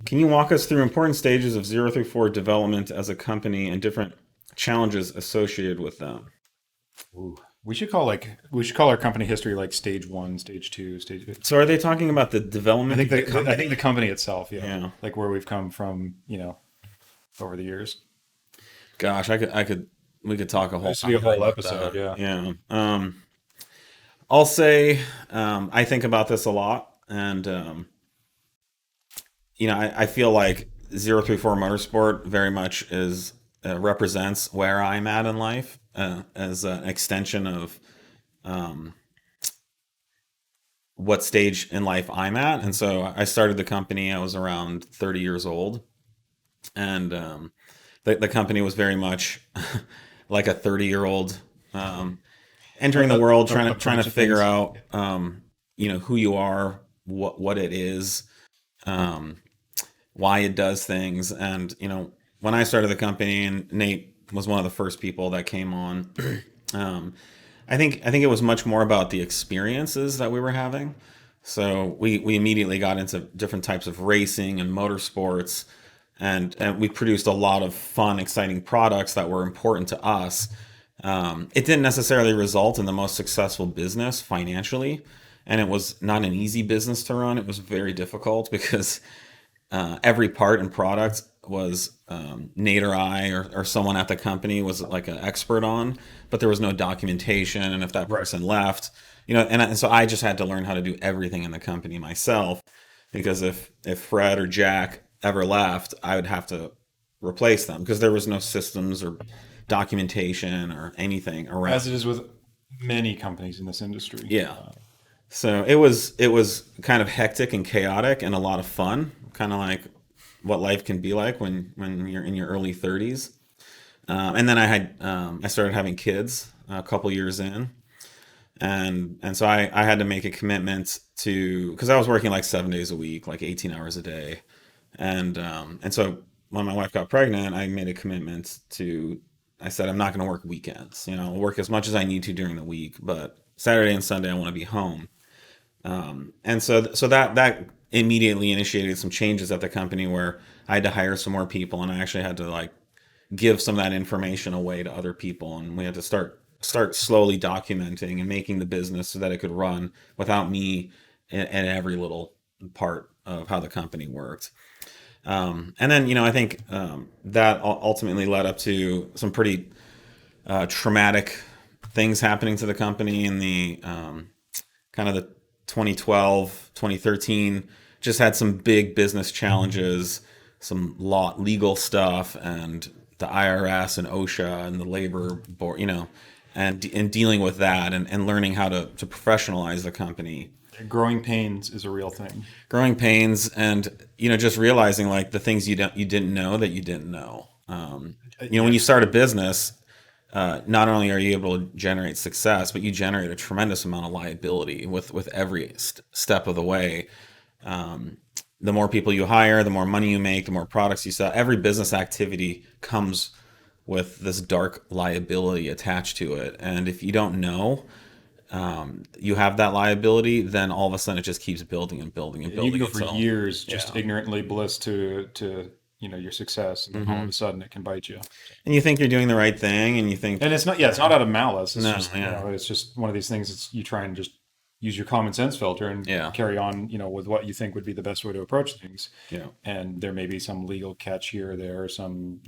Can you walk us through important stages of 034 development as a company and different challenges associated with them? Ooh. We should call our company history like stage one, stage two, stage. So are they talking about the I development think of the I think the company? company itself, yeah, Yeah. like where we've come from, over the years. Gosh, we could talk a whole This would be a time whole about episode, that. yeah. Yeah. I'll say I think about this a lot, and I feel like 034 Motorsport very much is represents where I'm at in life as an extension of what stage in life I'm at. And so I started the company. I was around 30 years old, and the company was very much like a 30-year-old entering the world, trying to Approach to figure things. out who you are, what it is, um, why it does things. And when I started the company, and Nate was one of the first people that came on, um, I think it was much more about the experiences that we were having. So we immediately got into different types of racing and motorsports, and we produced a lot of fun, exciting products that were important to us. It didn't necessarily result in the most successful business financially, and it was not an easy business to run. It was very difficult because every part and product was Nate or I or someone at the company was like an expert on, but there was no documentation. And if that Right. person left, and so I just had to learn how to do everything in the company myself, because if Fred or Jack ever left, I would have to replace them because there was no systems or documentation or anything As around. it is with many companies in this industry. Yeah. So it was kind of hectic and chaotic and a lot of fun, kind of like what life can be like when you're in your early 30s. And then I started having kids a couple years in, and so I had to make a commitment to, because I was working like 7 days a week, like 18 hours a day, and so when my wife got pregnant, I made a commitment to. I said I'm not going to work weekends. I'll work as much as I need to during the week, but Saturday and Sunday I want to be home. And so that immediately initiated some changes at the company where I had to hire some more people, and I actually had to like give some of that information away to other people, and we had to start slowly documenting and making the business so that it could run without me in every little part of how the company worked. And then I think that ultimately led up to some pretty traumatic things happening to the company in the kind of the 2012, 2013. Just had some big business challenges, some legal stuff, and the IRS and OSHA and the labor board, and dealing with that, and learning how to professionalize the company. Growing pains is a real thing. Growing pains, and just realizing like the things you didn't know that you didn't know. When you Yeah. start a business, not only are you able to generate success, but you generate a tremendous amount of liability with every step of the way. The more people you hire, the more money you make, the more products you sell. Every business activity comes with this dark liability attached to it. And if you don't know you have that liability, then all of a sudden it just keeps building and building and And you can building go for until, years just yeah. ignorantly bliss to your success, and then all of Hmm. a sudden it can bite you. And you think you're doing the right thing, and you think, And it's not, yeah, it's not out of malice. It's no, just, yeah, it's just one of these things. It's you try and just use your common sense filter and yeah, carry on, with what you think would be the best way to approach things. yeah, And there may be some legal catch here or there, some,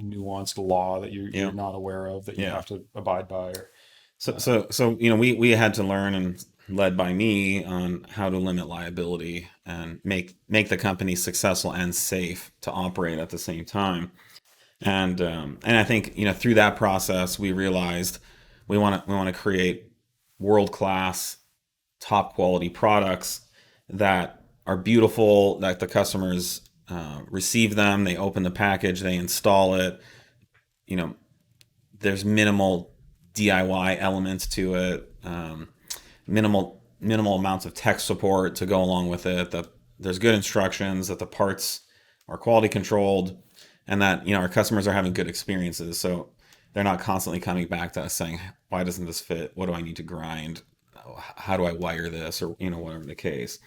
nuanced law that you're yeah, not aware of that you yeah. have to abide by. Or, So we had to learn, and led by me, on how to limit liability and make the company successful and safe to operate at the same time. And I think through that process we realized we want to create world class, top quality products that are beautiful, that the customers receive them, they open the package, they install it. You know, there's minimal DIY elements to it, minimal amounts of tech support to go along with it. That there's good instructions, that the parts are quality controlled, and that our customers are having good experiences. So they're not constantly coming back to us saying, "Why doesn't this fit? What do I need to grind?" how do I wire this, or whatever the case.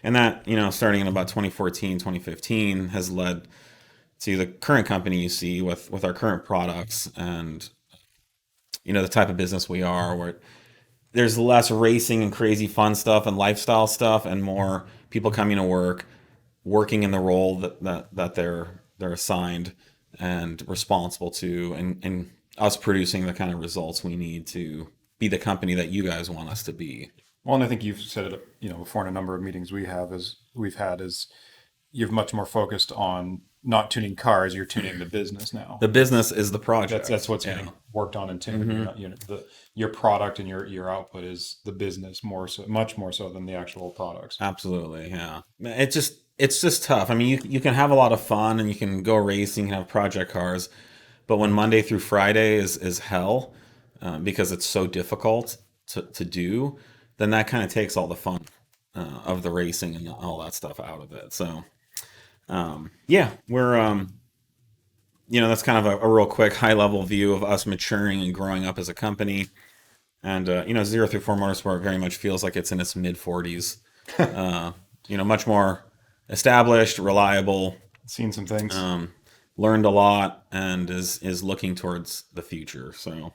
And that, starting in about 2014, 2015, has led to the current company you see with our current products, and the type of business we are, where there's less racing and crazy fun stuff and lifestyle stuff, and more people coming to work, working in the role that they're assigned and responsible to, and us producing the kind of results we need to be the company that you guys want us to be. Well, and I think you've said it, before in a number of meetings we've had is you're much more focused on not tuning cars, you're tuning the business now. The business is the project. That's what's Yeah. getting worked on and tuned. Your product and your output is the business more so, much more so than the actual products. Absolutely, yeah. It's just tough. I mean, you can have a lot of fun and you can go racing and have project cars, but when Monday through Friday is hell, because it's so difficult to do, then that kind of takes all the fun of the racing and all that stuff out of it. So yeah, we're that's kind of a real quick high level view of us maturing and growing up as a company. And 034 Motorsport very much feels like it's in its mid 40s. Much more established, reliable, Seen some things. learned a lot, and is looking towards the future. So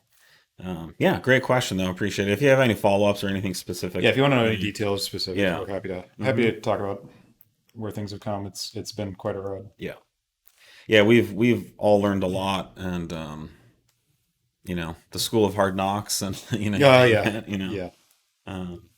yeah, great question though. Appreciate it. If you have any follow ups or anything specific, Yeah, if you want to know any details specific, Yeah. we're happy to talk about where things have come. It's been quite a road. yeah, yeah, we've all learned a lot, and the school of hard knocks, and Yeah, yeah, you know, yeah. um,